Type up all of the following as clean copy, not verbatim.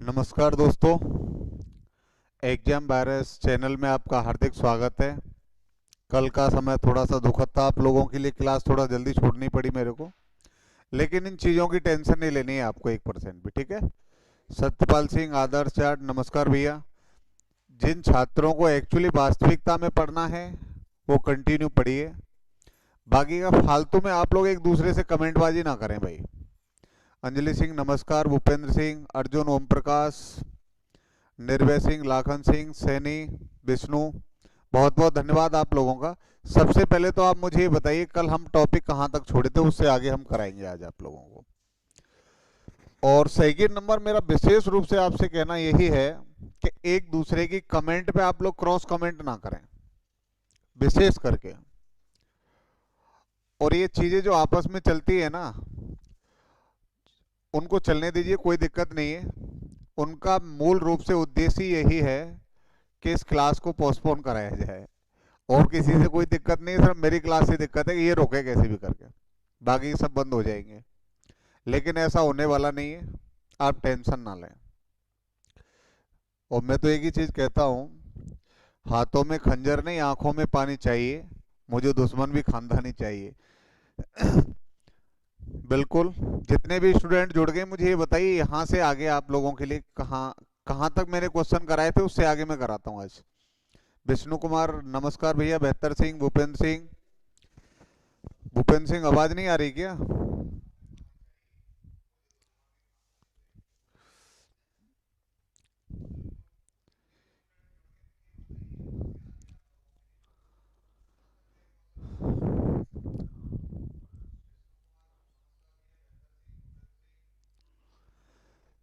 नमस्कार दोस्तों। Exam virus channel में आपका हार्दिक स्वागत है। कल का समय थोड़ा सा दुखद था आप लोगों के लिए, क्लास थोड़ा जल्दी छोड़नी पड़ी मेरे को, लेकिन इन चीज़ों की टेंशन नहीं लेनी है आपको 1% भी, ठीक है। सत्यपाल सिंह, आदर्श चाट, नमस्कार भैया। जिन छात्रों को एक्चुअली वास्तविकता में पढ़ना है वो कंटिन्यू पढ़िए। बाकी का फालतू में आप लोग एक दूसरे से कमेंटबाजी ना करें भाई। अंजलि सिंह नमस्कार, भूपेंद्र सिंह, अर्जुन, ओम प्रकाश, निर्भय सिंह, लाखन सिंह, सैनी, विष्णु, बहुत बहुत धन्यवाद आप लोगों का। सबसे पहले तो आप मुझे ये बताइए कल हम टॉपिक कहाँ तक छोड़े थे, उससे आगे हम कराएंगे आज आप लोगों को। और सेकंड नंबर, मेरा विशेष रूप से आपसे कहना यही है कि एक दूसरे की कमेंट पे आप लोग क्रॉस कमेंट ना करें, विशेष करके। और ये चीज़ें जो आपस में चलती है ना, उनको चलने दीजिए, कोई दिक्कत नहीं है। उनका मूल रूप से उद्देश्य यही है कि इस क्लास को पोस्टपोन कराया जाए, और किसी से कोई दिक्कत नहीं है। सिर्फ मेरी क्लास से दिक्कत है कि ये रोके कैसे भी करके, बाकी सब बंद हो जाएंगे। लेकिन ऐसा होने वाला नहीं है, आप टेंशन ना लें। और मैं तो एक ही चीज़ कहता हूँ, हाथों में खंजर नहीं, आंखों में पानी चाहिए। मुझे दुश्मन भी खानदानी चाहिए। बिल्कुल। जितने भी स्टूडेंट जुड़ गए मुझे ये बताइए, यहाँ से आगे आप लोगों के लिए कहाँ कहाँ तक मैंने क्वेश्चन कराए थे, उससे आगे मैं कराता हूँ आज। विष्णु कुमार नमस्कार भैया। बेहतर सिंह, भूपेंद्र सिंह। भूपेंद्र सिंह, आवाज नहीं आ रही क्या?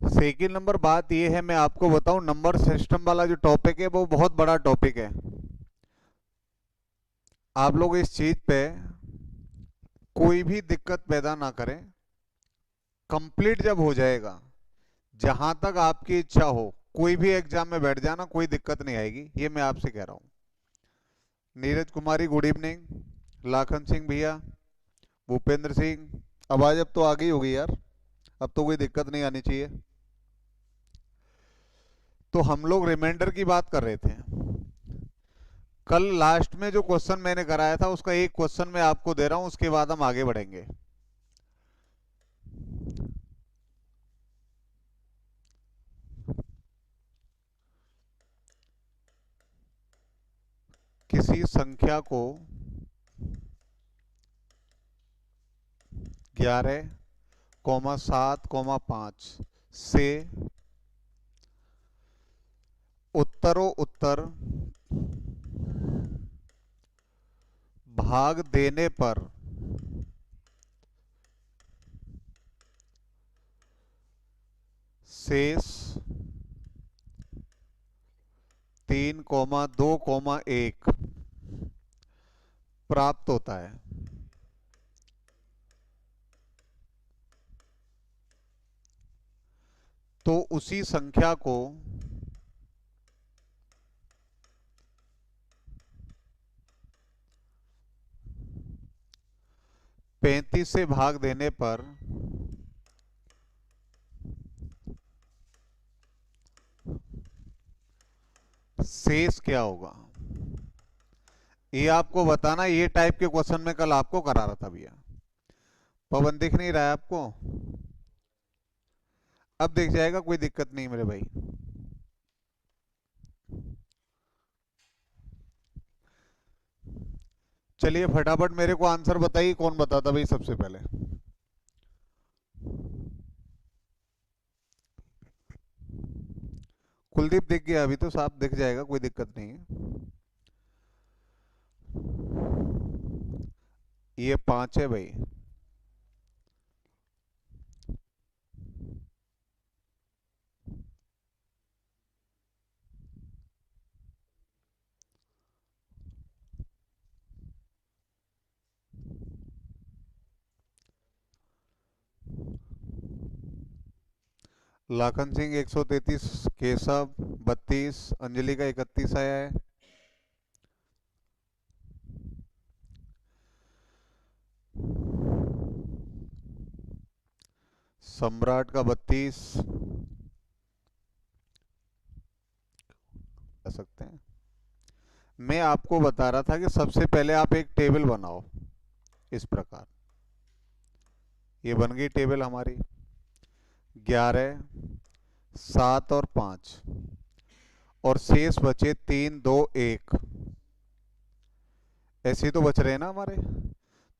सेकंड नंबर बात यह है, मैं आपको बताऊं, नंबर सिस्टम वाला जो टॉपिक है वो बहुत बड़ा टॉपिक है। आप लोग इस चीज पे कोई भी दिक्कत पैदा ना करें। कंप्लीट जब हो जाएगा, जहां तक आपकी इच्छा हो, कोई भी एग्जाम में बैठ जाना, कोई दिक्कत नहीं आएगी, ये मैं आपसे कह रहा हूँ। नीरज कुमारी गुड इवनिंग। लाखन सिंह भैया, भूपेंद्र सिंह, आवाज अब तो आ गई होगी यार, अब तो कोई दिक्कत नहीं आनी चाहिए। तो हम लोग रिमाइंडर की बात कर रहे थे। कल लास्ट में जो क्वेश्चन मैंने कराया था उसका एक क्वेश्चन मैं आपको दे रहा हूं, उसके बाद हम आगे बढ़ेंगे। किसी संख्या को 11,7,5 से उत्तरोत्तर भाग देने पर शेष 3,2,1 प्राप्त होता है। तो उसी संख्या को 35 से भाग देने पर शेष क्या होगा, ये आपको बताना। ये टाइप के क्वेश्चन में कल आपको करा रहा था भैया। पवन दिख नहीं रहा है आपको? अब दिख जाएगा, कोई दिक्कत नहीं मेरे भाई। चलिए फटाफट मेरे को आंसर बताइए, कौन बताता भाई सबसे पहले? कुलदीप दिख गया, अभी तो साफ दिख जाएगा, कोई दिक्कत नहीं है। ये 5 है भाई। लाखन सिंह 133, केशव 32, अंजलि का 31 आया है। सम्राट का 32, मैं आपको बता रहा था कि सबसे पहले आप एक टेबल बनाओ इस प्रकार। ये बन गई टेबल हमारी, 11, 7 और 5, और शेष बचे 3, 2, 1, ऐसे ही तो बच रहे हैं ना हमारे।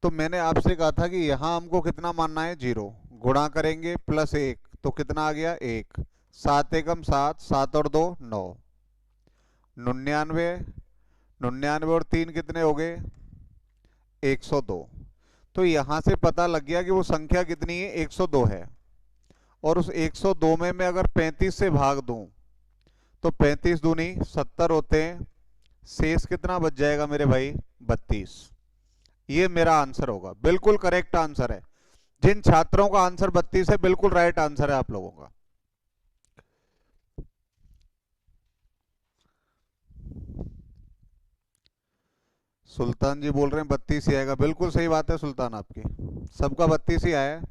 तो मैंने आपसे कहा था कि यहाँ हमको कितना मानना है, 0, गुणा करेंगे +1 तो कितना आ गया, 1, 7 एकम 7, 7 और 2 9, 99, 99 और 3 कितने हो गए, 102। तो यहाँ से पता लग गया कि वो संख्या कितनी है, 102 है। और उस 102 में मैं अगर 35 से भाग दूं तो 35 दूनी 70 होते हैं, शेष कितना बच जाएगा मेरे भाई, 32। ये मेरा आंसर होगा, बिल्कुल करेक्ट आंसर है। जिन छात्रों का आंसर 32 है, बिल्कुल राइट आंसर है आप लोगों का। सुल्तान जी बोल रहे हैं 32 ही आएगा, बिल्कुल सही बात है सुल्तान आपकी, सबका 32 ही आया है।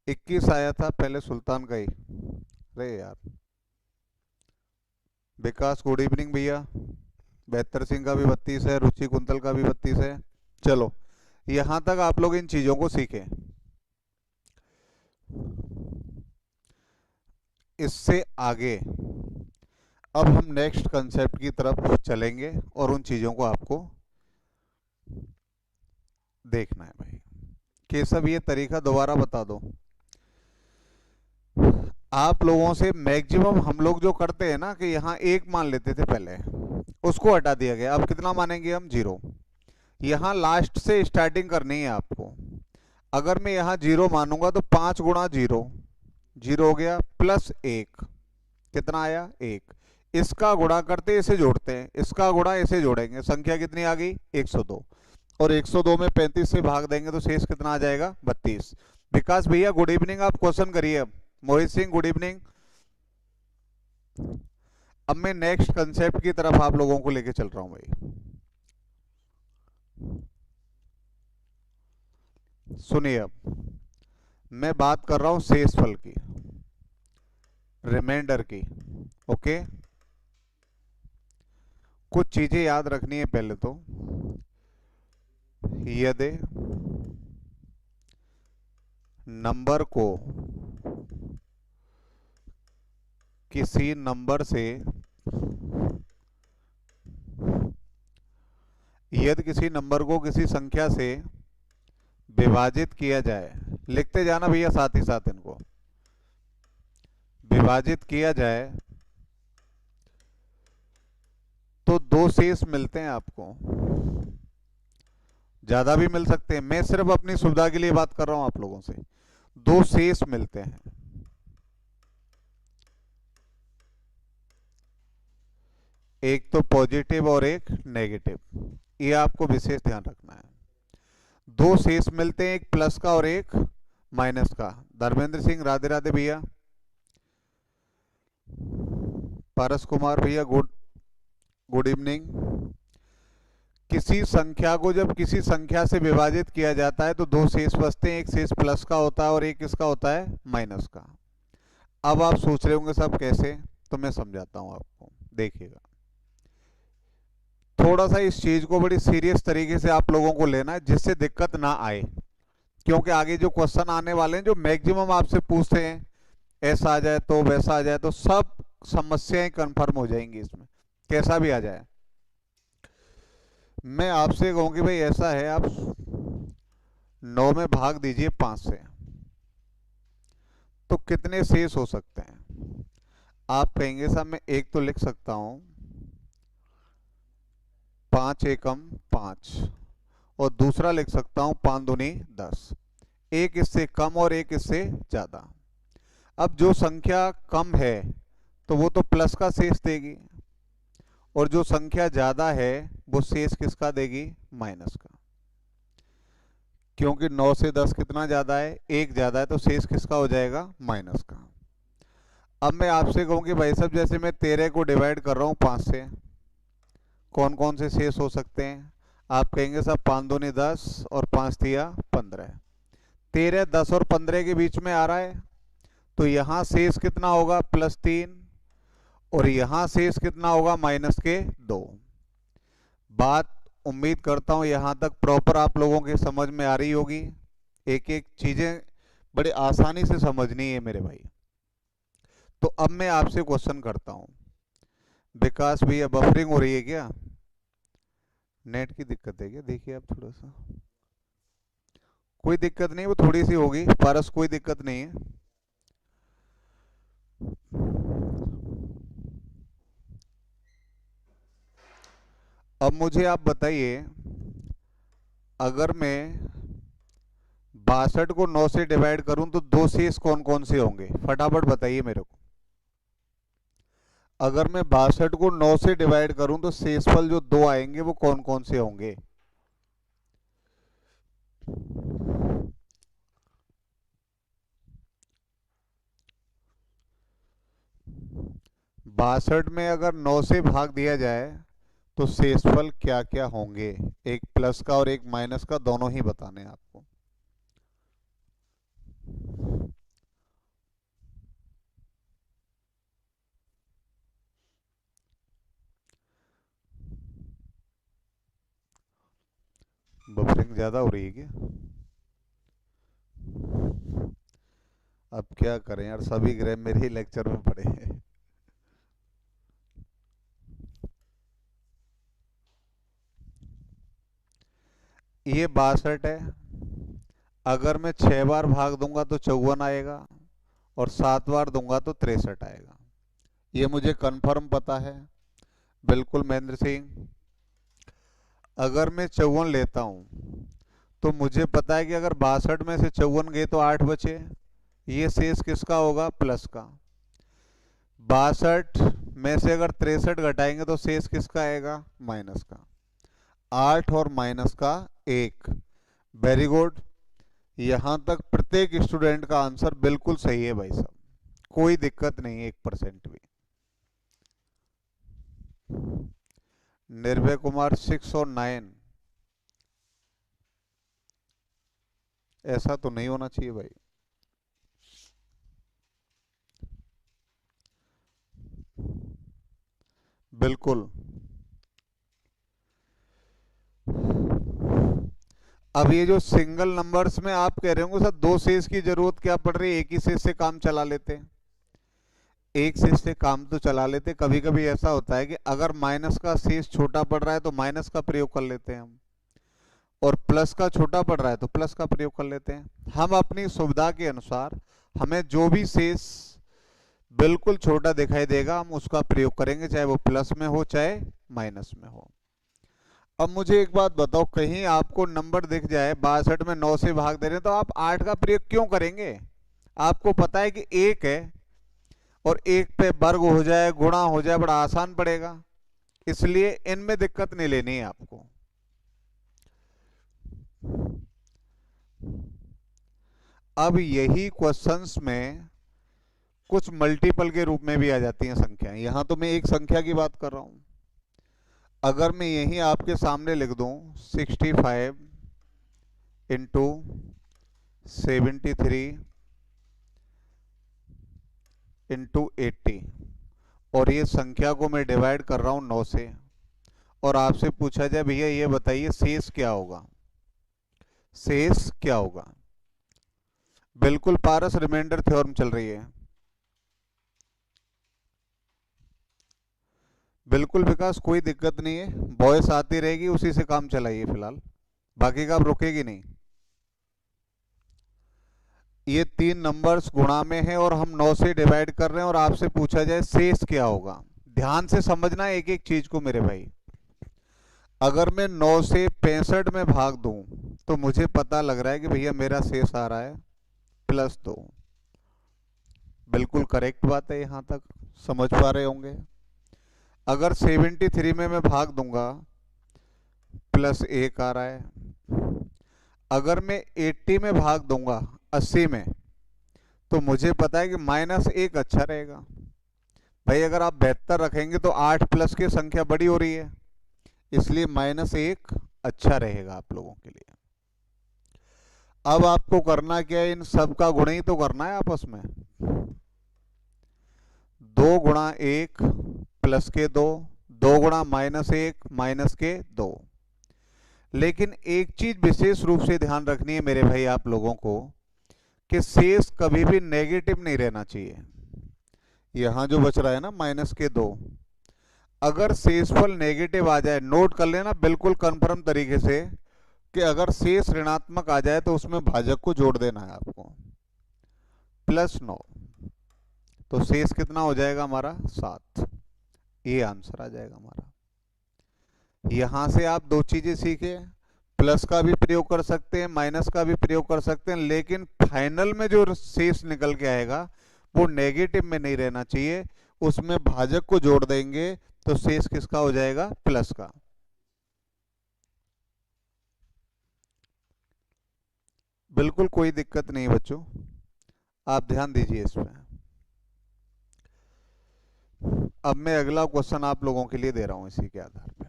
21 आया था पहले सुल्तान का ही। अरे यार, विकास गुड इवनिंग भैया, बेहतर सिंह का भी 32 है, रुचि कुंतल का भी 32 है। चलो, यहां तक आप लोग इन चीजों को सीखें। इससे आगे अब हम नेक्स्ट कंसेप्ट की तरफ चलेंगे और उन चीजों को आपको देखना है भाई। केशव, ये तरीका दोबारा बता दो। आप लोगों से मैक्सिमम हम लोग जो करते हैं ना कि यहाँ 1 मान लेते थे पहले, उसको हटा दिया गया। अब कितना मानेंगे हम, 0। यहाँ लास्ट से स्टार्टिंग करनी है आपको। अगर मैं यहाँ 0 मानूंगा तो 5 गुणा 0, 0 हो गया, +1 कितना आया, 1। इसका गुणा करते इसे जोड़ते हैं, इसका गुणा इसे जोड़ेंगे, संख्या कितनी आ गई, 102। और 102 में 35 से भाग देंगे तो शेष कितना आ जाएगा, 32। विकास भैया गुड इवनिंग, आप क्वेश्चन करिए अब। Mohit Singh good evening. अब मैं नेक्स्ट कंसेप्ट की तरफ आप लोगों को लेके चल रहा हूं भाई। सुनिए, अब मैं बात कर रहा हूं शेषफल की, रिमाइंडर की। ओके, कुछ चीजें याद रखनी है पहले तो। यदि नंबर को किसी नंबर से, यदि किसी नंबर को किसी संख्या से विभाजित किया जाए, लिखते जाना भैया साथ ही साथ इनको, विभाजित किया जाए तो 2 शेष मिलते हैं आपको। ज्यादा भी मिल सकते हैं, मैं सिर्फ अपनी सुविधा के लिए बात कर रहा हूं आप लोगों से। 2 शेष मिलते हैं, एक तो पॉजिटिव और एक नेगेटिव, ये आपको विशेष ध्यान रखना है। 2 शेष मिलते हैं, एक प्लस का और एक माइनस का। धर्मेंद्र सिंह राधे राधे भैया। पारस कुमार भैया गुड इवनिंग। किसी संख्या को जब किसी संख्या से विभाजित किया जाता है तो 2 शेष बचते हैं, एक शेष प्लस का होता है और एक किसका होता है, माइनस का। अब आप सोच रहे होंगे सब कैसे, तो मैं समझाता हूं आपको, देखिएगा। थोड़ा सा इस चीज को बड़ी सीरियस तरीके से आप लोगों को लेना है, जिससे दिक्कत ना आए, क्योंकि आगे जो क्वेश्चन आने वाले हैं जो मैक्सिमम आपसे पूछते हैं, ऐसा आ जाए तो वैसा आ जाए तो सब समस्याएं कंफर्म हो जाएंगी इसमें, कैसा भी आ जाए। मैं आपसे कहूं कि भाई ऐसा है, आप 9 में भाग दीजिए 5 से, तो कितने शेष हो सकते हैं। आप कहेंगे साहब मैं एक तो लिख सकता हूं 5 एकम 5, और दूसरा लिख सकता हूं 5 दूनी 10, एक इससे कम और एक इससे ज्यादा। अब जो संख्या कम है तो वो तो प्लस का शेष देगी, और जो संख्या ज्यादा है वो शेष किसका देगी, माइनस का। क्योंकि 9 से 10 कितना ज्यादा है, 1 ज्यादा है, तो शेष किसका हो जाएगा, माइनस का। अब मैं आपसे कहूं कि भाई साहब जैसे मैं 13 को डिवाइड कर रहा हूं 5 से, कौन कौन से शेष हो सकते हैं। आप कहेंगे साहब 5 दूनी 10 और 5 तिया 15। 13 10 और 15 के बीच में आ रहा है, तो यहां शेष कितना होगा, +3, और यहां शेष कितना होगा, -2। बात उम्मीद करता हूँ यहाँ तक प्रॉपर आप लोगों के समझ में आ रही होगी। एक एक चीजें बड़े आसानी से समझनी है मेरे भाई। तो अब मैं आपसे क्वेश्चन करता हूँ। विकास भैया बफरिंग हो रही है क्या? नेट की दिक्कत है क्या? देखिए आप थोड़ा सा। कोई दिक्कत नहीं, वो थोड़ी सी होगी पारस, कोई दिक्कत नहीं है। अब मुझे आप बताइए, अगर मैं 62 को 9 से डिवाइड करूं तो दो शेष कौन कौन से होंगे? फटाफट बताइए मेरे को। अगर मैं 62 को 9 से डिवाइड करूं तो शेषफल जो दो आएंगे वो कौन कौन से होंगे? 62 में अगर 9 से भाग दिया जाए तो शेषफल क्या क्या होंगे? एक प्लस का और एक माइनस का, दोनों ही बताने हैं आपको। बफरिंग ज्यादा हो रही है क्या? अब क्या करें यार, सभी ग्रह मेरे ही लेक्चर में पड़े हैं। ये 62 है। अगर मैं 6 बार भाग दूंगा तो 54 आएगा, और 7 बार दूंगा तो 63 आएगा। ये मुझे कंफर्म पता है। बिल्कुल महेंद्र सिंह। अगर मैं 54 लेता हूं तो मुझे पता है कि अगर 62 में से 54 गए तो 8 बचे। ये शेष किसका होगा? प्लस का। 62 में से अगर 63 घटाएंगे तो शेष किसका आएगा? माइनस का। 8 और माइनस का 1। Very good. यहां तक प्रत्येक स्टूडेंट का आंसर बिल्कुल सही है भाई साहब, कोई दिक्कत नहीं है 1% भी। निर्भय कुमार 6 और 9, ऐसा तो नहीं होना चाहिए भाई। बिल्कुल। अब ये जो सिंगल नंबर्स में आप कह रहे होंगे सर दो शेष की जरूरत क्या पड़ रही है, एक ही शेष से काम चला लेते। एक शेष से काम तो चला लेते, कभी कभी ऐसा होता है कि अगर माइनस का शेष छोटा पड़ रहा है तो माइनस का प्रयोग कर लेते हैं हम, और प्लस का छोटा पड़ रहा है तो प्लस का प्रयोग कर लेते हैं। हम अपनी सुविधा के अनुसार हमें जो भी शेष बिल्कुल छोटा दिखाई देगा हम उसका प्रयोग करेंगे, चाहे वो प्लस में हो चाहे माइनस में हो। अब मुझे एक बात बताओ, कहीं आपको नंबर दिख जाए 62 में 9 से भाग दे रहे हैं तो आप 8 का प्रयोग क्यों करेंगे? आपको पता है कि एक है और एक पे वर्ग हो जाए, गुणा हो जाए, बड़ा आसान पड़ेगा। इसलिए इनमें दिक्कत नहीं लेनी है आपको। अब यही क्वेश्चंस में कुछ मल्टीपल के रूप में भी आ जाती हैं संख्याएं। यहां तो मैं एक संख्या की बात कर रहा हूं। अगर मैं यही आपके सामने लिख दूं 65 इंटू 73 इंटू 80, और ये संख्या को मैं डिवाइड कर रहा हूं 9 से, और आपसे पूछा जाए भैया ये बताइए शेष क्या होगा? शेष क्या होगा? बिल्कुल पारस, रिमाइंडर थ्योरम चल रही है। बिल्कुल विकास, कोई दिक्कत नहीं है, वॉइस आती रहेगी, उसी से काम चलाइए फिलहाल, बाकी का अब रुकेगी नहीं। ये तीन नंबर्स गुणा में है और हम 9 से डिवाइड कर रहे हैं, और आपसे पूछा जाए शेष क्या होगा। ध्यान से समझना है एक एक चीज को मेरे भाई। अगर मैं 9 से 65 में भाग दूं तो मुझे पता लग रहा है कि भैया मेरा शेष आ रहा है +2। बिल्कुल करेक्ट बात है, यहां तक समझ पा रहे होंगे। अगर 73 में मैं भाग दूंगा +1 आ रहा है। अगर मैं 80 में भाग दूंगा 80 में तो मुझे पता है कि -1 अच्छा रहेगा। भाई अगर आप 72 रखेंगे तो 8 प्लस की संख्या बड़ी हो रही है, इसलिए -1 अच्छा रहेगा आप लोगों के लिए। अब आपको करना क्या है, इन सब का गुणा ही तो करना है आपस में। 2 गुणा 1 प्लस के 2, 2 × -1 -2, लेकिन एक चीज विशेष रूप से ध्यान रखनी है मेरे भाई आप लोगों को कि शेष कभी भी नेगेटिव नहीं रहना चाहिए। यहां जो बच रहा है ना -2, अगर शेषफल नेगेटिव आ जाए, नोट कर लेना बिल्कुल कंफर्म तरीके से कि अगर शेष ऋणात्मक आ जाए तो उसमें भाजक को जोड़ देना है आपको, +9, तो शेष कितना हो जाएगा हमारा 7। ये आंसर आ जाएगा हमारा। यहां से आप दो चीजें सीखे, प्लस का भी प्रयोग कर सकते हैं, माइनस का भी प्रयोग कर सकते हैं, लेकिन फाइनल में जो शेष निकल के आएगा वो नेगेटिव में नहीं रहना चाहिए, उसमें भाजक को जोड़ देंगे तो शेष किसका हो जाएगा, प्लस का। बिल्कुल कोई दिक्कत नहीं बच्चों, आप ध्यान दीजिए इसमें। अब मैं अगला क्वेश्चन आप लोगों के लिए दे रहा हूं इसी के आधार पर।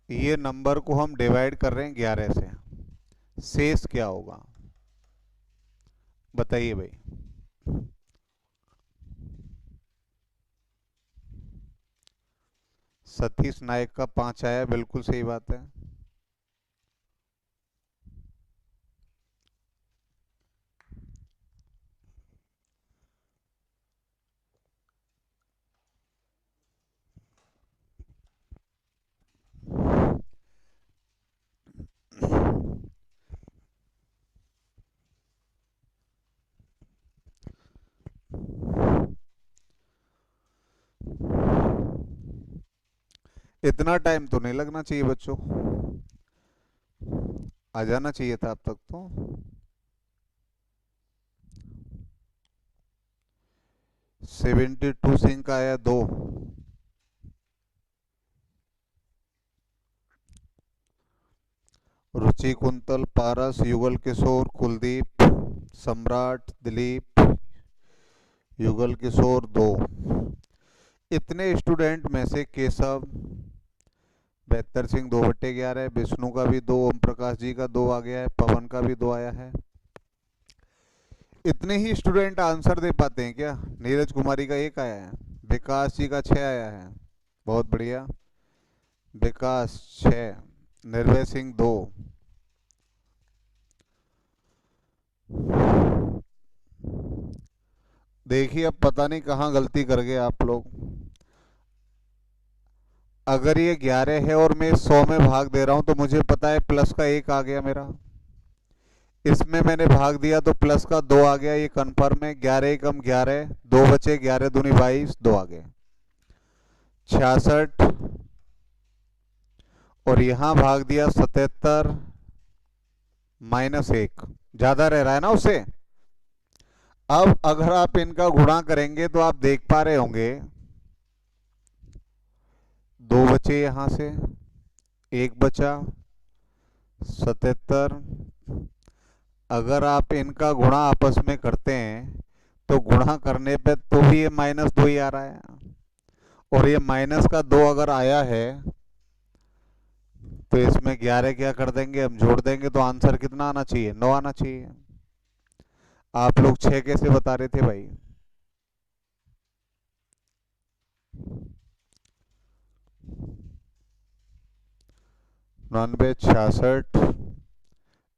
ये नंबर को हम डिवाइड कर रहे हैं 11 से, शेष क्या होगा बताइए भाई। सतीश नायक का 5 आया, बिल्कुल सही बात है। इतना टाइम तो नहीं लगना चाहिए बच्चों, आ जाना चाहिए था अब तक तो। 72 सिंह का आया 2, रुचि कुंतल पारस युगल किशोर कुलदीप सम्राट दिलीप युगल किशोर 2। इतने स्टूडेंट में से केशव बेहतर सिंह 2/11, विष्णु का भी 2, ओम प्रकाश जी का 2 आ गया है, पवन का भी 2 आया है। इतने ही स्टूडेंट आंसर दे पाते हैं क्या? नीरज कुमारी का 1 आया है, विकास जी का 6 आया है, बहुत बढ़िया, विकास 6, निर्भय सिंह 2। देखिए अब पता नहीं कहाँ गलती कर गए आप लोग। अगर ये 11 है और मैं 100 में भाग दे रहा हूं तो मुझे पता है प्लस का 1 आ गया मेरा, इसमें मैंने भाग दिया तो प्लस का 2 आ गया, ये कन्फर्म है। 11 कम 11, 2 बचे, 11 दूनी 22, 2 आ गए 66, और यहां भाग दिया 77 -1, ज्यादा रह रहा है ना उससे। अब अगर आप इनका गुणा करेंगे तो आप देख पा रहे होंगे 2 बचे, यहां से 1 बचा 77। अगर आप इनका गुणा आपस में करते हैं तो गुणा करने पे तो भी ये -2 ही आ रहा है, और ये माइनस का 2 अगर आया है तो इसमें 11 क्या कर देंगे हम, जोड़ देंगे, तो आंसर कितना आना चाहिए, 9 आना चाहिए। आप लोग 6 कैसे बता रहे थे भाई? 99, 66,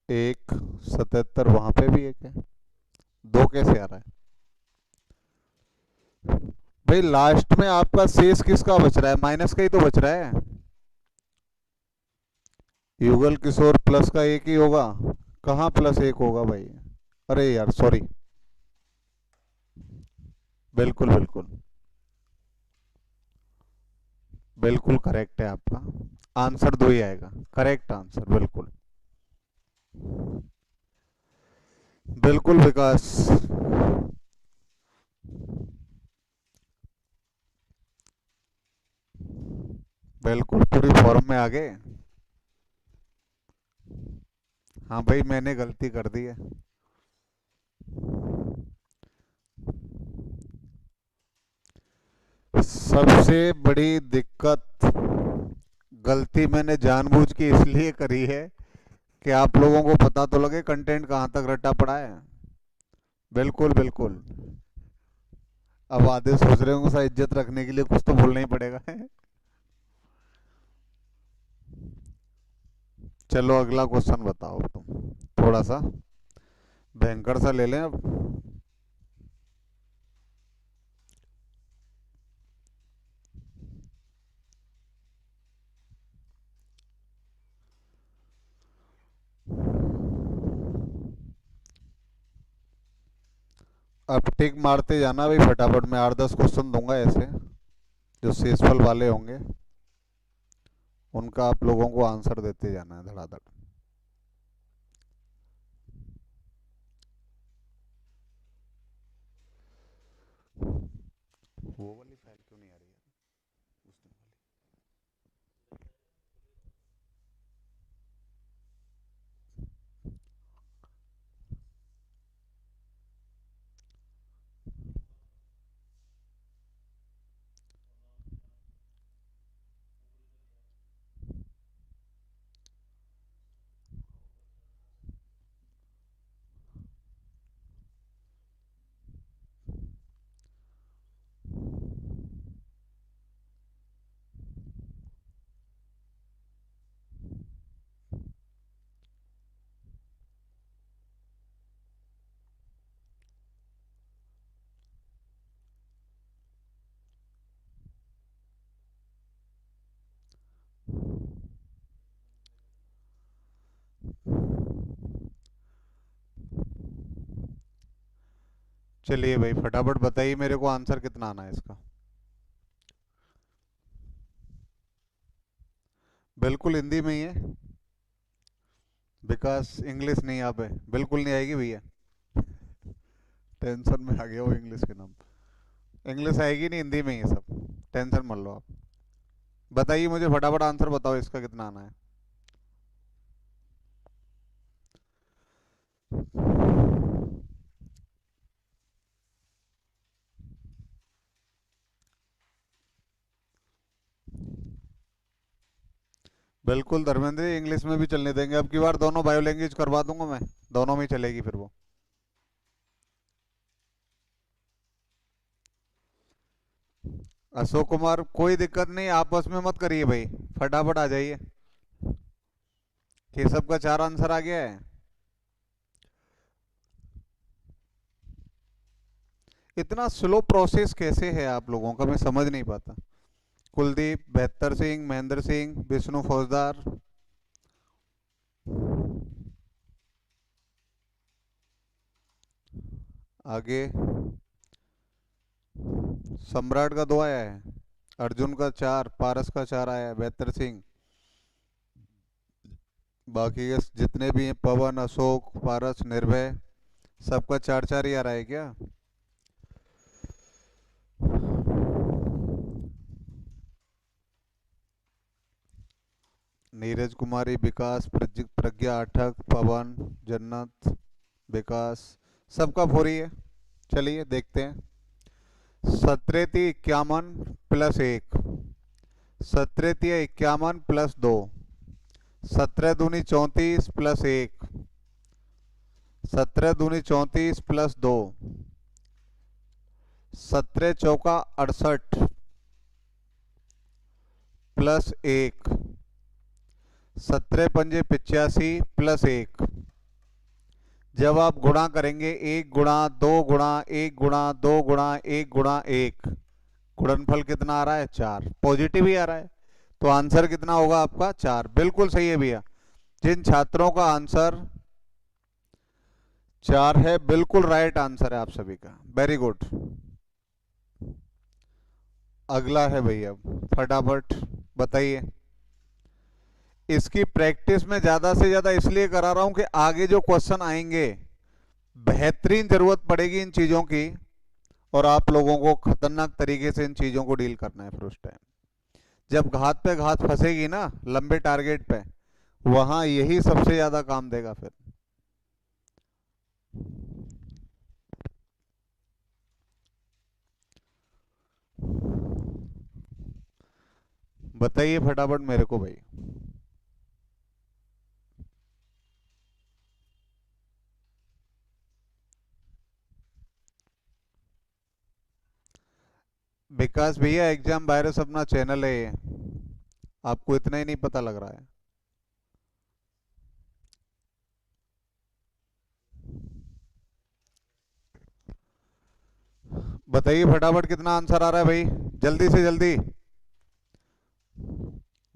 1, 77, वहां पे भी 1 है, 2 कैसे आ रहा है भाई? लास्ट में आपका शेष किसका बच रहा है? माइनस का ही तो बच रहा है। युगल किशोर प्लस का 1 ही होगा, कहाँ +1 होगा भाई? अरे यार सॉरी, बिल्कुल बिल्कुल बिल्कुल करेक्ट है आपका आंसर, 2 ही आएगा करेक्ट आंसर, बिल्कुल बिल्कुल विकास। बिल्कुल पूरी फॉर्म में आ गए। हाँ भाई मैंने गलती कर दी है, सबसे बड़ी दिक्कत, गलती मैंने जानबूझ के इसलिए करी है कि आप लोगों को पता तो लगे कंटेंट कहाँ तक रटा पड़ा है। बिल्कुल बिल्कुल। अब आधे सोच रहे होंगे सर इज्जत रखने के लिए कुछ तो बोलना ही पड़ेगा। चलो अगला क्वेश्चन बताओ तुम, थोड़ा सा भयंकर सा ले लें अब। अब टिक मारते जाना भाई फटाफट, मैं 8-10 क्वेश्चन दूंगा ऐसे जो शेषफल वाले होंगे, उनका आप लोगों को आंसर देते जाना है धड़ाधड़। वो वाली फाइल क्यों नहीं आ रही है उस दिन वाली? चलिए भाई फटाफट बताइए मेरे को आंसर कितना आना है इसका। बिल्कुल हिंदी में ही है, बिकॉज इंग्लिश नहीं आ पे बिल्कुल नहीं आएगी भैया। टेंशन में आ गया वो इंग्लिश के नाम। इंग्लिश आएगी नहीं, हिंदी में ही है सब, टेंशन मत लो आप। बताइए मुझे फटाफट आंसर बताओ इसका कितना आना है। बिल्कुल धर्मेंद्र, इंग्लिश में भी चलने देंगे, अब की बार दोनों बायो लैंग्वेज करवा दूंगा मैं, दोनों में ही चलेगी फिर वो। अशोक कुमार कोई दिक्कत नहीं, आपस में मत करिए भाई, फटाफट आ जाइए। केशव का 4 आंसर आ गया है। इतना स्लो प्रोसेस कैसे है आप लोगों का, मैं समझ नहीं पाता। कुलदीप, बेहतर सिंह, महेंद्र सिंह, विष्णु फौजदार। आगे सम्राट का 2 आया है, अर्जुन का 4, पारस का 4 आया है, बेहतर सिंह। बाकी के जितने भी हैं पवन, अशोक, पारस, निर्भय, सबका 4-4 ही आ रहा है क्या? नीरज कुमारी, विकास, प्रज्ञा आठक, पवन, जन्नत, विकास, सबका 4 ही है। चलिए देखते हैं। 17 51 प्लस 1, 17 51 प्लस 2, 17 दूनी 34 प्लस 1, 17 दूनी 34 प्लस 2, 17 चौका 68 प्लस 1, 17 पंजे 85 प्लस 1। जब आप गुणा करेंगे 1 गुणा 2 गुणा 1 गुणा 2 गुणा 1 गुणा 1, गुणनफल कितना आ रहा है? 4, पॉजिटिव ही आ रहा है। तो आंसर कितना होगा आपका? 4। बिल्कुल सही है भैया। जिन छात्रों का आंसर 4 है, बिल्कुल राइट आंसर है आप सभी का, वेरी गुड। अगला है भैया, फटाफट बताइए। इसकी प्रैक्टिस में ज्यादा से ज्यादा इसलिए करा रहा हूं कि आगे जो क्वेश्चन आएंगे बेहतरीन जरूरत पड़ेगी इन चीजों की, और आप लोगों को खतरनाक तरीके से इन चीजों को डील करना है फिर उस टाइम जब घात पे घात फंसेगी ना, लंबे टारगेट पे, वहां यही सबसे ज्यादा काम देगा फिर। बताइए फटाफट मेरे को भाई। विकास भैया, एग्जाम वायरस अपना चैनल है ये, आपको इतना ही नहीं पता लग रहा है। बताइए फटाफट कितना आंसर आ रहा है भाई, जल्दी से जल्दी,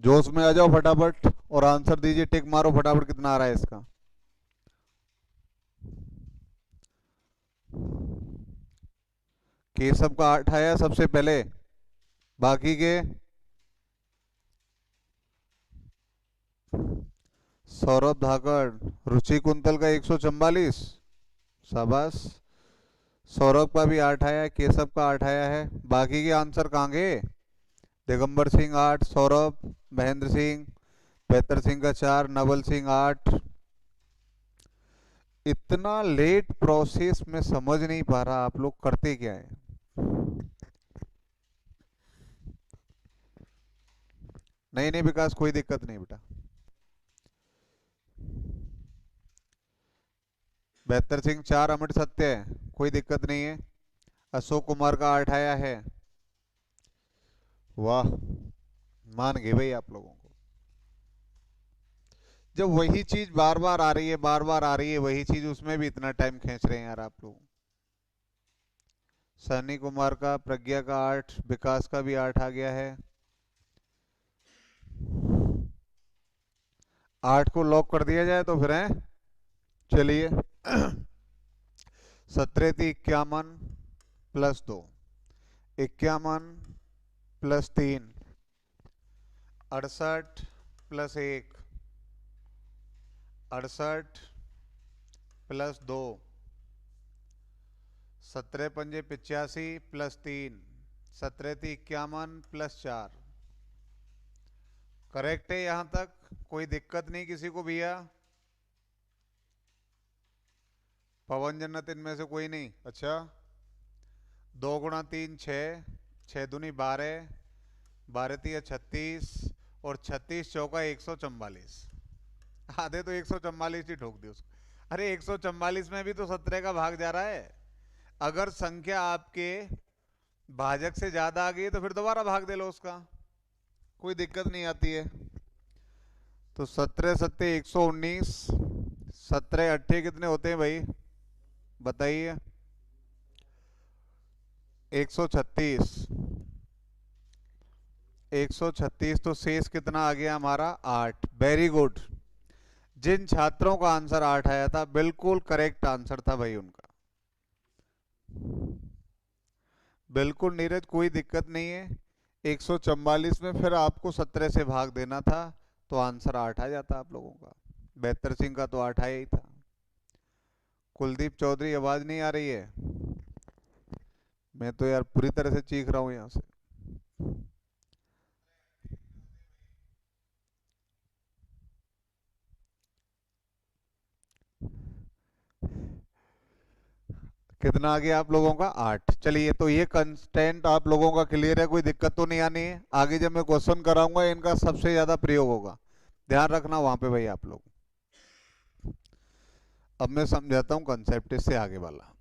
जोश में आ जाओ फटाफट और आंसर दीजिए, टिक मारो फटाफट, कितना आ रहा है इसका। केशव का 8 आया सबसे पहले, बाकी के सौरभ धाकड़, रुचि कुंतल का 144, शाबाश। सौरभ का भी 8 आया है, केशव का 8 आया है, बाकी के आंसर कहाँ गए। दिगंबर सिंह 8, सौरभ, महेंद्र सिंह, बेहतर सिंह का 4, नवल सिंह 8। इतना लेट प्रोसेस में समझ नहीं पा रहा आप लोग करते क्या है। नहीं नहीं विकास, कोई दिक्कत नहीं बेटा। बेहतर सिंह 4, अमित सत्य है, कोई दिक्कत नहीं है। अशोक कुमार का 8 आया है, वाह, मान गए भाई आप लोगों को। जब वही चीज बार बार आ रही है, बार बार आ रही है वही चीज, उसमें भी इतना टाइम खींच रहे हैं यार आप लोग। सनी कुमार का, प्रज्ञा का 8, विकास का भी 8 आ गया है। 8 को लॉक कर दिया जाए तो फिर है, चलिए। 17 × 51 + 2, 51 + 3, 68 + 1, 68 + 2, 17×5 = 85 + 3, 17×51 + 4। करेक्ट है यहां तक, कोई दिक्कत नहीं किसी को भैया। पवन जन्नत इनमें से कोई नहीं, अच्छा। 2 × 3 = 6, 6 दूनी 12, 12 तिया 36, और 36 चौका 144। आधे तो 144 ही ठोक दी उसको। अरे 144 में भी तो 17 का भाग जा रहा है। अगर संख्या आपके भाजक से ज्यादा आ गई तो फिर दोबारा भाग दे लो उसका, कोई दिक्कत नहीं आती है। तो 17 सत्ते 119, 17 अट्ठे कितने होते हैं भाई, बताइए। 136, 136, तो शेष कितना आ गया हमारा, 8। Very good. जिन छात्रों का आंसर 8 आया था बिल्कुल करेक्ट आंसर था भाई उनका, बिल्कुल नीरज, कोई दिक्कत नहीं है। 144 में फिर आपको 17 से भाग देना था तो आंसर 8 आ जाता आप लोगों का। बेहतर सिंह का तो 8 आया ही था। कुलदीप चौधरी, आवाज नहीं आ रही है, मैं तो यार पूरी तरह से चीख रहा हूं यहां से। कितना आ गया आप लोगों का, 8। चलिए, तो ये कंस्टेंट आप लोगों का क्लियर है, कोई दिक्कत तो नहीं आनी है। आगे जब मैं क्वेश्चन कराऊंगा इनका सबसे ज्यादा प्रयोग होगा, ध्यान रखना वहां पे भाई आप लोग। अब मैं समझाता हूं कंसेप्ट इससे आगे वाला,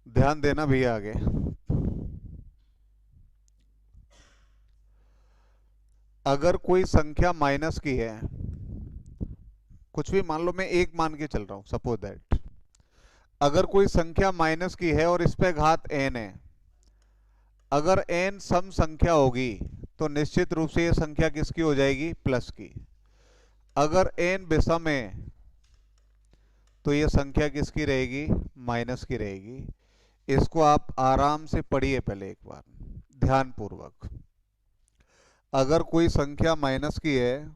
ध्यान देना भैया आगे। अगर कोई संख्या माइनस की है, कुछ भी मान लो, मैं एक मान के चल रहा हूं, सपोज दैट अगर कोई संख्या माइनस की है और इस पे घात n है, अगर n सम संख्या होगी तो निश्चित रूप से यह संख्या किसकी हो जाएगी, प्लस की। अगर n विषम है तो यह संख्या किसकी रहेगी, माइनस की रहेगी। इसको आप आराम से पढ़िए पहले एक बार ध्यान पूर्वक। अगर कोई संख्या माइनस की है,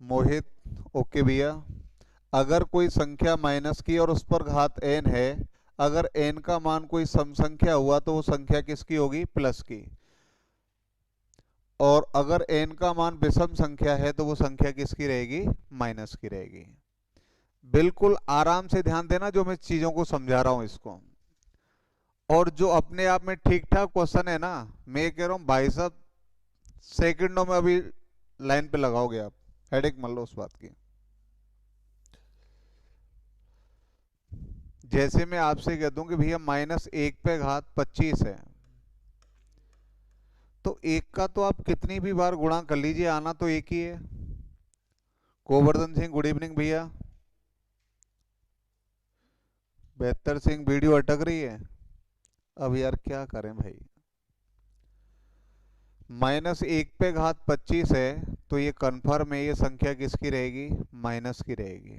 मोहित, ओके भैया। अगर कोई संख्या माइनस की और उस पर घात n है, अगर n का मान कोई सम संख्या हुआ तो वो संख्या किसकी होगी, प्लस की। और अगर n का मान विषम संख्या है तो वो संख्या किसकी रहेगी, माइनस की रहेगी। बिल्कुल आराम से ध्यान देना जो मैं चीजों को समझा रहा हूं इसको। और जो अपने आप में ठीक ठाक क्वेश्चन है ना, मैं ये कह रहा हूँ भाई साहब, सेकंडों में अभी लाइन पे लगाओगे आप, हेडेक मत लो उस बात की। जैसे मैं आपसे कह दूं कि भैया -1/25 है, तो एक का तो आप कितनी भी बार गुणा कर लीजिए, आना तो एक ही है। गोवर्धन सिंह गुड इवनिंग भैया। बेहतर सिंह वीडियो अटक रही है। अब यार क्या करें भाई, -1/25 है, तो ये कन्फर्म है, ये संख्या किसकी रहेगी, माइनस की रहेगी।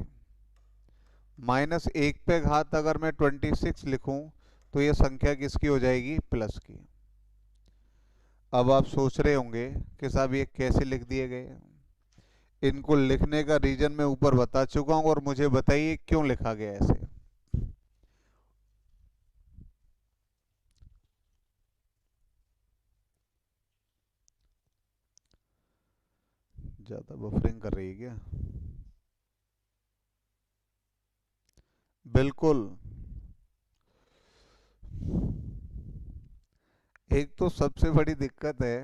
-1 अगर मैं 26 लिखूं तो ये संख्या किसकी हो जाएगी, प्लस की। अब आप सोच रहे होंगे कि साहब ये कैसे लिख दिए गए। इनको लिखने का रीजन मैं ऊपर बता चुका हूं, और मुझे बताइए क्यों लिखा गया ऐसे। ज्यादा बफरिंग कर रही है क्या? बिल्कुल। एक तो सबसे बड़ी दिक्कत है,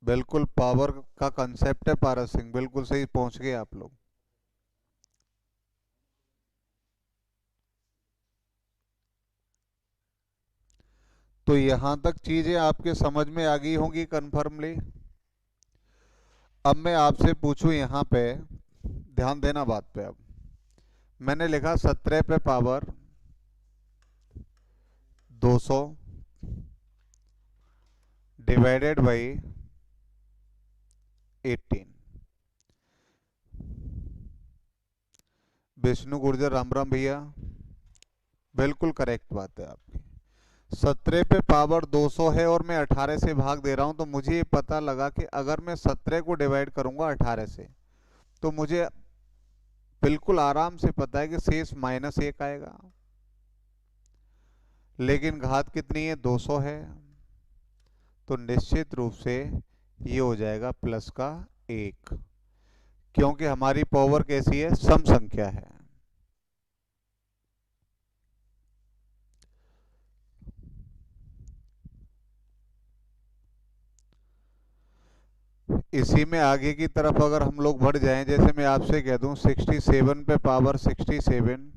बिल्कुल पावर का कंसेप्ट है पारस सिंह, बिल्कुल सही पहुंच गए आप लोग। तो यहां तक चीजें आपके समझ में आ गई होंगी कन्फर्मली। अब मैं आपसे पूछूं यहाँ पे, ध्यान देना बात पे। अब मैंने लिखा 17 पे power 200 divided by 18। Vishnu Gurjar Ram Ram भैया, बिल्कुल करेक्ट बात है आपकी। 17 पे पावर 200 है और मैं 18 से भाग दे रहा हूं, तो मुझे ये पता लगा कि अगर मैं 17 को डिवाइड करूंगा 18 से, तो मुझे बिल्कुल आराम से पता है कि शेष -1 आएगा। लेकिन घात कितनी है, 200 है, तो निश्चित रूप से ये हो जाएगा प्लस का 1, क्योंकि हमारी पावर कैसी है, सम संख्या है। इसी में आगे की तरफ अगर हम लोग बढ़ जाएं, जैसे मैं आपसे कह दूं 67 पे power 67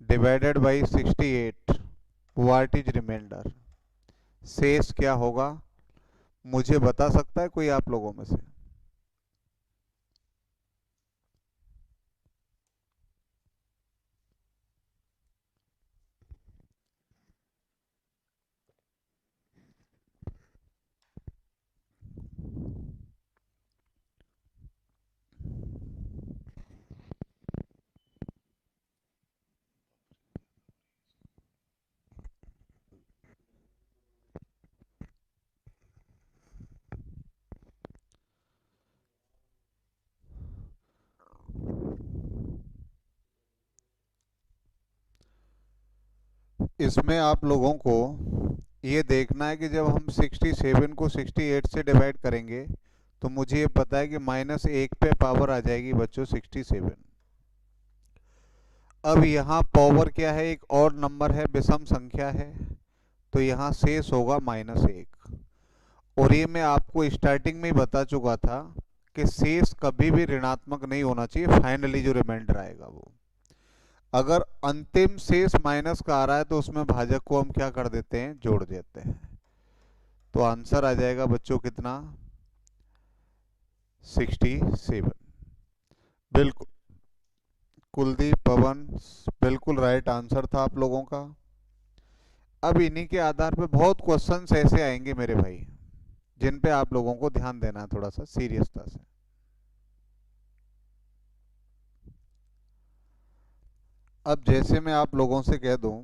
divided by 68, what is remainder, शेष क्या होगा, मुझे बता सकता है कोई आप लोगों में से? इसमें आप लोगों को ये देखना है कि जब हम 67 को 68 से डिवाइड करेंगे, तो मुझे ये पता है कि -1 पे पावर आ जाएगी बच्चों 67। अब यहाँ पावर क्या है, एक और नंबर है, विषम संख्या है, तो यहाँ शेष होगा -1। और ये मैं आपको स्टार्टिंग में ही बता चुका था कि शेष कभी भी ऋणात्मक नहीं होना चाहिए, फाइनली जो रिमाइंडर आएगा वो। अगर अंतिम शेष माइनस का आ रहा है तो उसमें भाजक को हम क्या कर देते हैं, जोड़ देते हैं। तो आंसर आ जाएगा बच्चों कितना, 67। बिल्कुल कुलदीप पवन, बिल्कुल राइट आंसर था आप लोगों का। अब इन्हीं के आधार पे बहुत क्वेश्चंस ऐसे आएंगे मेरे भाई, जिन पे आप लोगों को ध्यान देना है थोड़ा सा सीरियसता से। अब जैसे मैं आप लोगों से कह दूं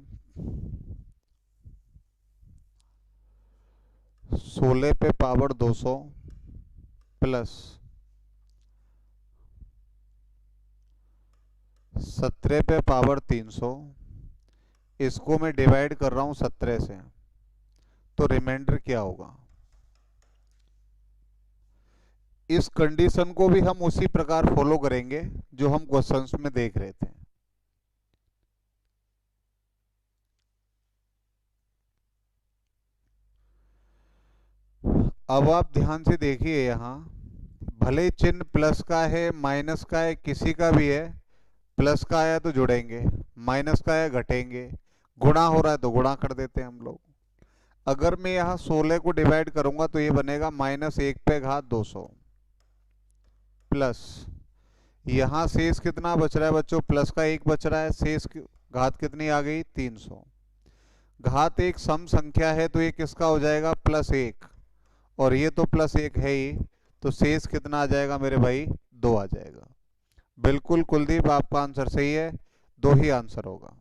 16 पे पावर 200 प्लस 17 पे पावर 300, इसको मैं डिवाइड कर रहा हूं 17 से, तो रिमाइंडर क्या होगा? इस कंडीशन को भी हम उसी प्रकार फॉलो करेंगे जो हम क्वेश्चंस में देख रहे थे। अब आप ध्यान से देखिए, यहाँ भले चिन्ह प्लस का है माइनस का है किसी का भी है, प्लस का आया तो जुड़ेंगे, माइनस का आया घटेंगे, गुणा हो रहा है तो गुणा कर देते हैं हम लोग। अगर मैं यहाँ 16 को डिवाइड करूंगा तो ये बनेगा -1/200 प्लस, यहाँ शेष कितना बच रहा है बच्चों, प्लस का 1 बच रहा है, शेष की घात कितनी आ गई 300। घात एक सम संख्या है तो ये किसका हो जाएगा +1, और ये तो +1 है ही, तो शेष कितना आ जाएगा मेरे भाई 2 आ जाएगा। बिल्कुल कुलदीप आपका आंसर सही है, 2 ही आंसर होगा।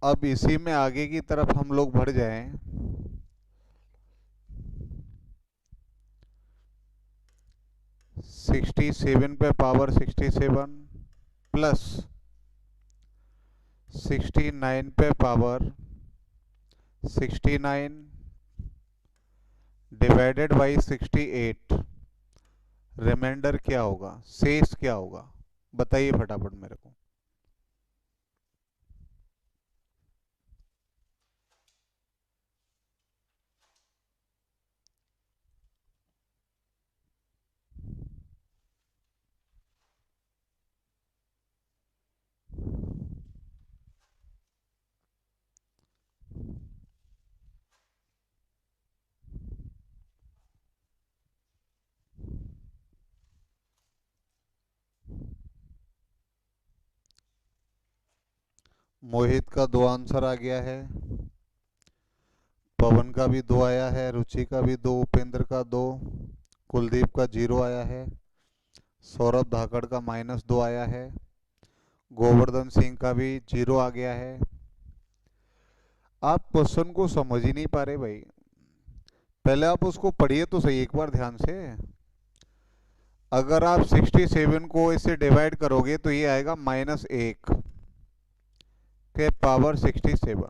अब इसी में आगे की तरफ हम लोग बढ़ जाएं। 67 पे पावर 67 प्लस 69 पे पावर 69 डिवाइडेड बाई 68, रिमाइंडर क्या होगा, शेष क्या होगा, बताइए फटाफट मेरे को। मोहित का 2 आंसर आ गया है, पवन का भी 2 आया है, रुचि का भी 2, उपेंद्र का 2, कुलदीप का 0 आया है, सौरभ धाकड़ का -2 आया है, गोवर्धन सिंह का भी 0 आ गया है। आप क्वेश्चन को समझ ही नहीं पा रहे भाई, पहले आप उसको पढ़िए तो सही एक बार ध्यान से। अगर आप 67 को इससे डिवाइड करोगे तो ये आएगा -1 के पावर 67,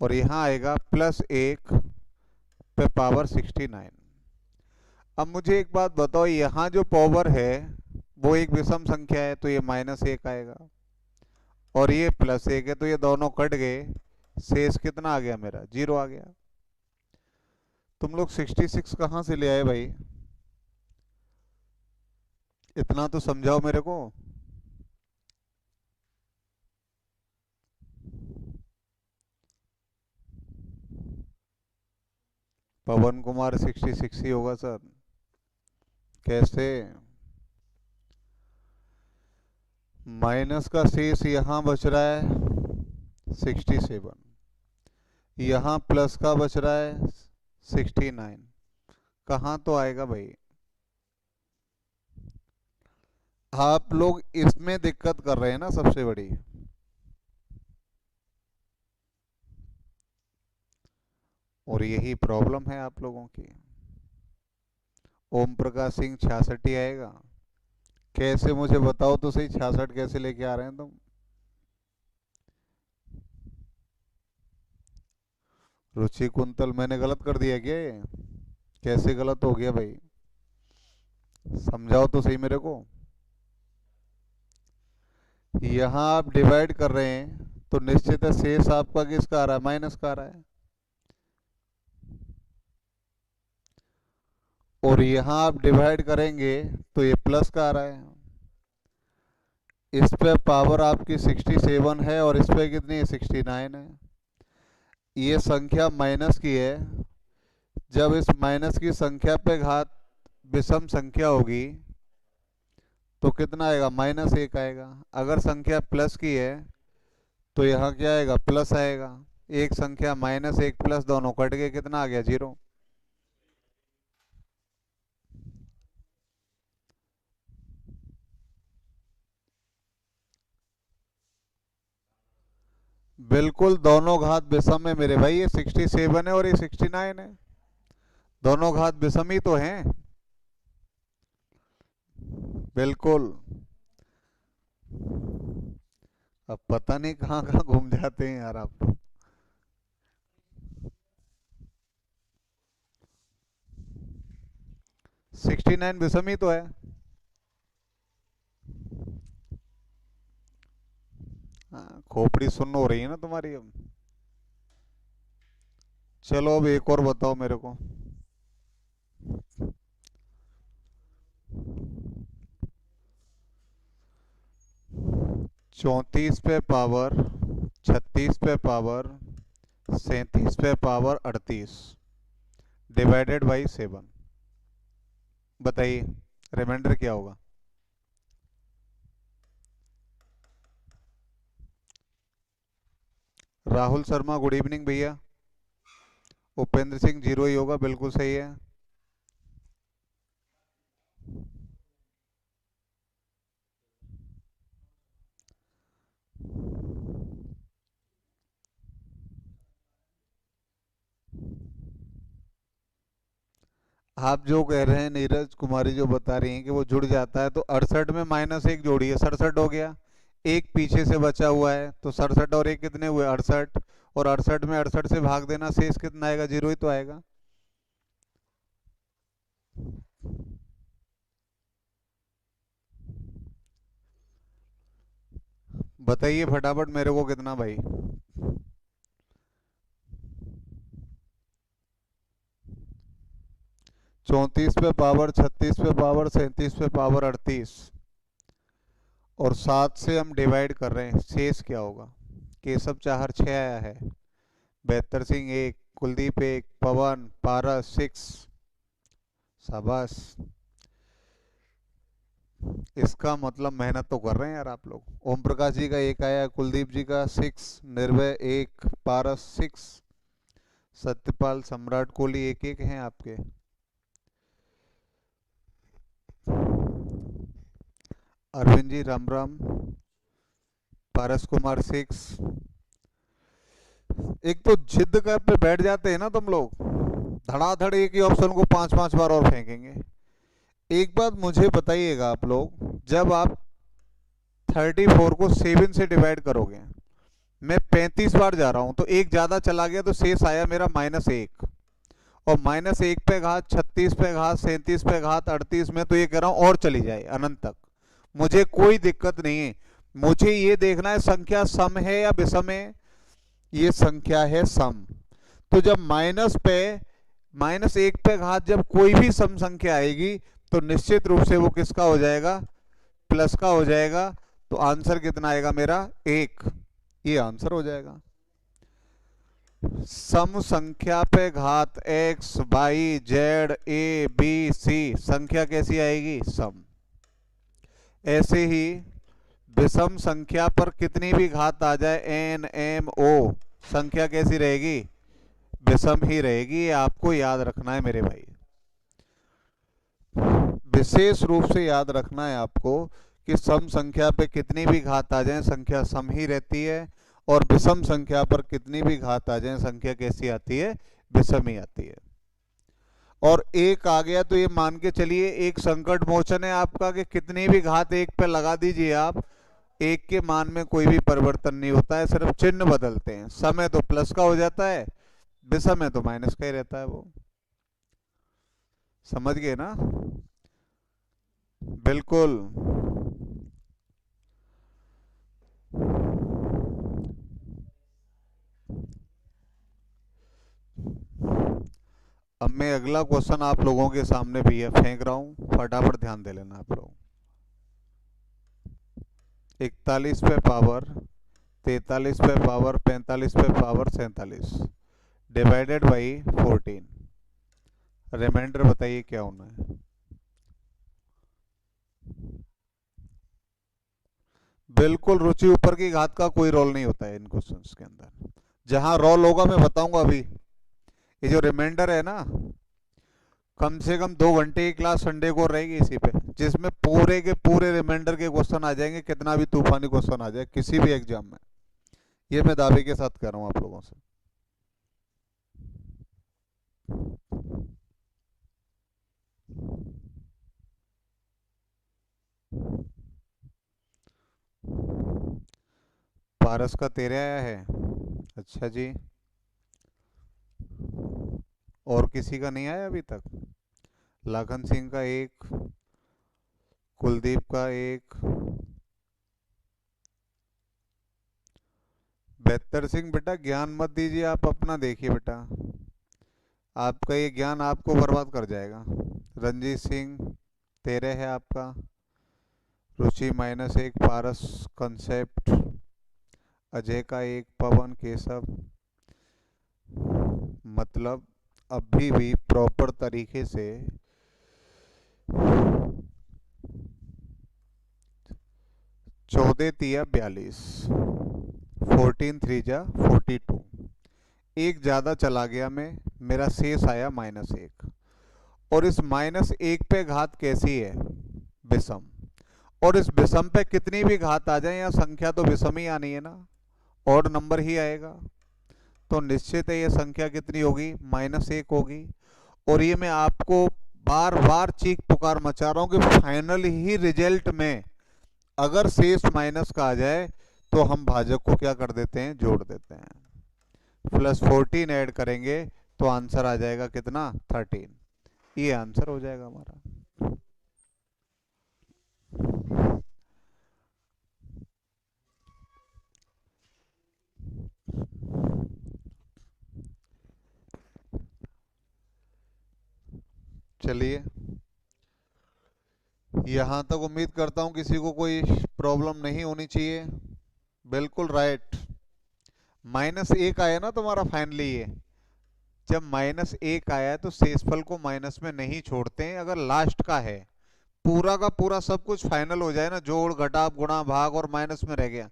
और यहाँ आएगा +1 पे पावर 69। अब मुझे एक बात बताओ, यहाँ जो पावर है वो एक विषम संख्या है तो ये -1 आएगा, और ये +1 है तो ये दोनों कट गए, शेष कितना आ गया मेरा 0 आ गया। तुम लोग 66 कहाँ से ले आए भाई, इतना तो समझाओ मेरे को। पवन कुमार 66 ही होगा सर, कैसे, माइनस का शेष यहाँ बच रहा है 67, यहाँ प्लस का बच रहा है 69, कहाँ तो आएगा भाई। आप लोग इसमें दिक्कत कर रहे हैं ना सबसे बड़ी, और यही प्रॉब्लम है आप लोगों की। ओम प्रकाश सिंह 66 ही आएगा, कैसे मुझे बताओ तो सही, 66 कैसे लेके आ रहे हैं तुम। रुचि कुंतल मैंने गलत कर दिया क्या ये, कैसे गलत हो गया भाई, समझाओ तो सही मेरे को। यहाँ आप डिवाइड कर रहे हैं तो निश्चित है शेष आपका किसका आ रहा है, माइनस का आ रहा है, और यहाँ आप डिवाइड करेंगे तो ये प्लस का आ रहा है। इस पे पावर आपकी 67 है और इस पे कितनी है 69 है। ये संख्या माइनस की है, जब इस माइनस की संख्या पे घात विषम संख्या होगी तो कितना आएगा -1 आएगा। अगर संख्या प्लस की है तो यहाँ क्या आएगा प्लस आएगा, एक संख्या -1 प्लस दोनों कट गए, कितना आ गया 0। बिल्कुल दोनों घात विषम है मेरे भाई, ये 67 है और ये 69 है, दोनों घात विषम ही तो हैं। बिल्कुल, अब पता नहीं कहाँ कहाँ घूम जाते हैं यार आप तो। 69 विषम ही तो है। हाँ, खोपड़ी सुन्न हो रही है ना तुम्हारी अब। चलो अब एक और बताओ मेरे को। 34 पे पावर 36 पे पावर 37 पे पावर 38 डिवाइडेड बाई 7। बताइए रिमाइंडर क्या होगा। राहुल शर्मा गुड इवनिंग भैया। उपेंद्र सिंह जीरो ही होगा, बिल्कुल सही है। आप जो कह रहे हैं, नीरज कुमारी जो बता रही हैं कि वो जुड़ जाता है, तो 68 में -1 जोड़िए, 67 हो गया। एक पीछे से बचा हुआ है, तो 67 और एक कितने हुए, 68। और 68 में 68 से भाग देना, शेष कितना आएगा, जीरो ही तो आएगा। बताइए फटाफट मेरे को कितना भाई। 34 पे पावर 36 पे पावर 37 पे पावर 38 और 7 से हम डिवाइड कर रहे हैं, शेष क्या होगा। केशव चाहर 6 आया है, बेहतर सिंह 1, कुलदीप 1, पवन पारस 6। शाबाश। इसका मतलब मेहनत तो कर रहे हैं यार आप लोग। ओम प्रकाश जी का 1 आया, कुलदीप जी का 6, निर्भय 1, पारस 6, सत्यपाल सम्राट कोहली 1-1 हैं आपके। अरविंद जी राम राम। पारस कुमार 6। एक तो जिद कर पे बैठ जाते हैं ना तुम लोग, धड़ाधड़ एक ही ऑप्शन को 5-5 बार और फेंकेंगे। एक बात मुझे बताइएगा आप लोग, जब आप 34 को 7 से डिवाइड करोगे, मैं 35 बार जा रहा हूं, तो एक ज्यादा चला गया, तो शेष आया मेरा -1। और -1 पे घात 36 पे घात 37 पे घात 38 में तो ये कह रहा हूं और चली जाए अनंत तक, मुझे कोई दिक्कत नहीं है। मुझे ये देखना है संख्या सम है या विषम है। ये संख्या है सम। तो जब -1 पे घात जब कोई भी सम संख्या आएगी, तो निश्चित रूप से वो किसका हो जाएगा, प्लस का हो जाएगा। तो आंसर कितना आएगा मेरा, 1। ये आंसर हो जाएगा। सम संख्या पे घात x y z a b c संख्या कैसी आएगी, सम। ऐसे ही विषम संख्या पर कितनी भी घात आ जाए, n m o संख्या कैसी रहेगी, विषम ही रहेगी। ये आपको याद रखना है मेरे भाई, विशेष रूप से याद रखना है आपको कि सम संख्या पे कितनी भी घात आ जाए, संख्या सम ही रहती है। और विषम संख्या पर कितनी भी घात आ जाए, संख्या कैसी आती है, विषम ही आती है। और एक आ गया तो ये मान के चलिए एक संकट मोचन है आपका, कि कितनी भी घात एक पे लगा दीजिए आप, एक के मान में कोई भी परिवर्तन नहीं होता है, सिर्फ चिन्ह बदलते हैं। सम है तो प्लस का हो जाता है, विषम है तो माइनस का ही रहता है वो। समझ गए ना। बिल्कुल। अब मैं अगला क्वेश्चन आप लोगों के सामने भी है फेंक रहा हूं, फटाफट ध्यान दे लेना आप लोग। 41 पे पावर 43 पे पावर 45 पे पावर 47 डिवाइडेड बाई 14। रिमाइंडर बताइए क्या होना है। बिल्कुल, रुचि ऊपर की घात का कोई रोल नहीं होता है इन क्वेश्चंस के अंदर। जहां रोल होगा मैं बताऊंगा अभी। ये जो रिमाइंडर है ना, कम से कम 2 घंटे की क्लास संडे को रहेगी इसी पे, जिसमें पूरे के पूरे रिमाइंडर के क्वेश्चन आ जाएंगे, कितना भी तूफानी क्वेश्चन आ जाए किसी भी एग्जाम में। ये मैं दावे के साथ कह रहा हूँ आप लोगों से। पारस का 13 आया है। अच्छा जी। और किसी का नहीं आया अभी तक? लाखन सिंह का एक, कुलदीप का एक। बेहतर सिंह बेटा ज्ञान मत दीजिए, आप अपना देखिए बेटा, आपका ये ज्ञान आपको बर्बाद कर जाएगा। रंजीत सिंह 13 है आपका। रुचि -1, पारस कंसेप्ट, अजय का एक, पवन केशव। मतलब अभी भी प्रॉपर तरीके से 14 × 3 = 42, 14 × 3 = 42। एक ज़्यादा चला गया मैं, मेरा शेष आया -1। और इस -1 पे घात कैसी है? विषम। और इस विषम पे कितनी भी घात आ जाए, या संख्या तो विषम ही आनी है ना, ऑड नंबर ही आएगा। तो निश्चित है ये संख्या कितनी होगी? -1 होगी। और ये मैं आपको बार बार चीख पुकार मचा रहा हूं कि फाइनल ही रिजल्ट में अगर शेष माइनस का आ जाए तो हम भाजक को क्या कर देते हैं? जोड़ देते हैं। +14 ऐड करेंगे तो आंसर आ जाएगा कितना? 13। ये आंसर हो जाएगा हमारा। चलिए, यहां तक उम्मीद करता हूं किसी को कोई प्रॉब्लम नहीं होनी चाहिए। बिल्कुल राइट। -1 आया ना तुम्हारा फाइनली ये। जब -1 आया है तो शेषफल को माइनस में नहीं छोड़ते हैं अगर लास्ट का है। पूरा का पूरा सब कुछ फाइनल हो जाए ना, जोड़ घटा गुणा भाग, और माइनस में रह गया,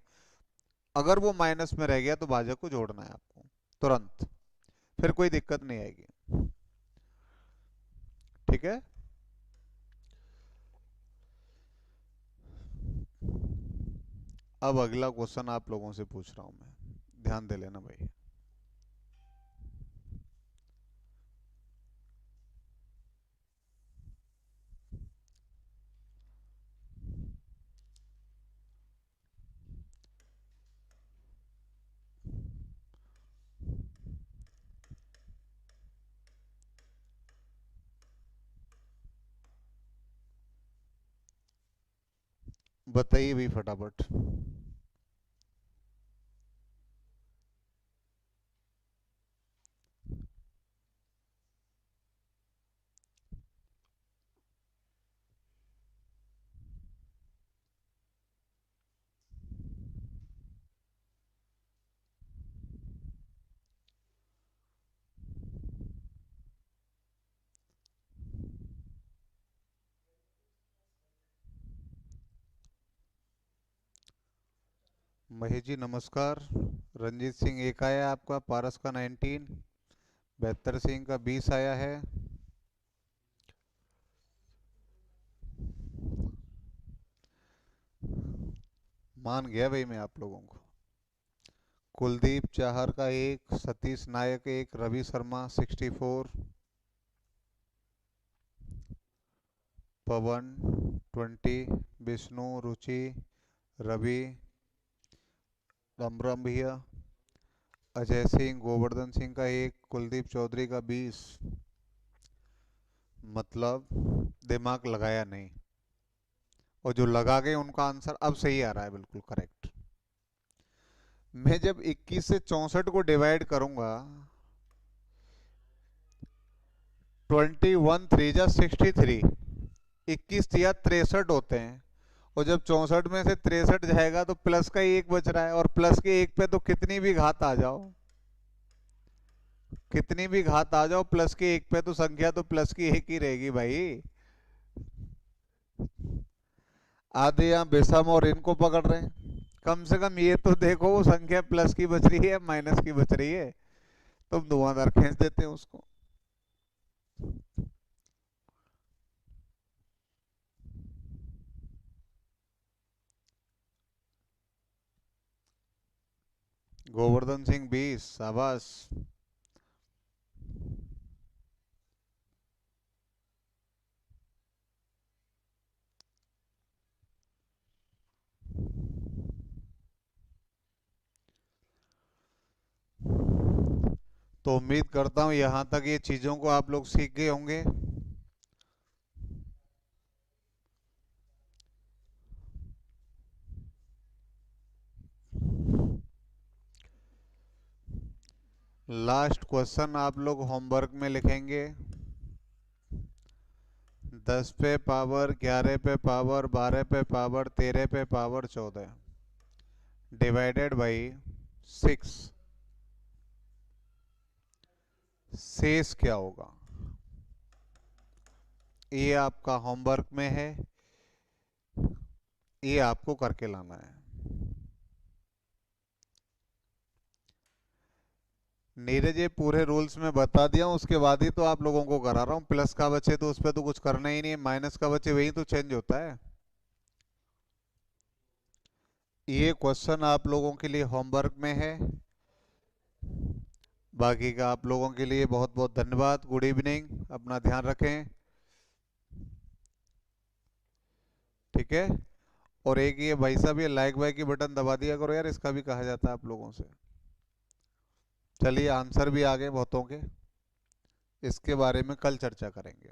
अगर वो माइनस में रह गया तो भाजक को जोड़ना है आपको तुरंत, फिर कोई दिक्कत नहीं आएगी। ठीक है। अब अगला क्वेश्चन आप लोगों से पूछ रहा हूं मैं, ध्यान दे लेना भाई। बताइए भी फटाफट। महेश जी नमस्कार। रंजीत सिंह 1 आया आपका, पारस का 19, बेहतर सिंह का 20 आया है। मान गया भाई मैं आप लोगों को। कुलदीप चाहर का 1, सतीश नायक 1, रवि शर्मा 64, पवन 20, विष्णु, रुचि, रवि, रमरम भैया, अजय सिंह, गोवर्धन सिंह का 1, कुलदीप चौधरी का 20। मतलब दिमाग लगाया नहीं, और जो लगा गए उनका आंसर अब सही आ रहा है, बिल्कुल करेक्ट। मैं जब 21 से 64 को डिवाइड करूंगा, 21 3 × 63, 21 या 63 होते हैं, और जब 64 में से 63 जाएगा तो प्लस का ही एक बच रहा है, और प्लस के एक पे तो कितनी भी घात आ जाओ, कितनी भी घात आ जाओ, प्लस के एक पे तो संख्या तो प्लस की एक ही रहेगी भाई। आधे यहाँ बेसम और इनको पकड़ रहे हैं, कम से कम ये तो देखो वो संख्या प्लस की बच रही है माइनस की बच रही है, तुम धुआंधार खींच देते हैं उसको। गोवर्धन सिंह 20, शाबाश। तो उम्मीद करता हूँ यहाँ तक ये चीज़ों को आप लोग सीख गए होंगे। लास्ट क्वेश्चन आप लोग होमवर्क में लिखेंगे 10 पे पावर 11 पे पावर 12 पे पावर 13 पे पावर 14 डिवाइडेड बाई 6 शेष क्या होगा। ये आपका होमवर्क में है, ये आपको करके लाना है। नीरज ये पूरे रूल्स में बता दिया हूँ, उसके बाद ही तो आप लोगों को करा रहा हूँ। प्लस का बचे तो उस पर तो कुछ करना ही नहीं है, माइनस का बचे वही तो चेंज होता है। ये क्वेश्चन आप लोगों के लिए होमवर्क में है। बाकी का आप लोगों के लिए बहुत बहुत धन्यवाद। गुड इवनिंग, अपना ध्यान रखें, ठीक है। और एक ये भाई साहब ये लाइक वाइक की बटन दबा दिया करो यार, इसका भी कहा जाता है आप लोगों से। चलिए आंसर भी आ गए बहुतों के, इसके बारे में कल चर्चा करेंगे।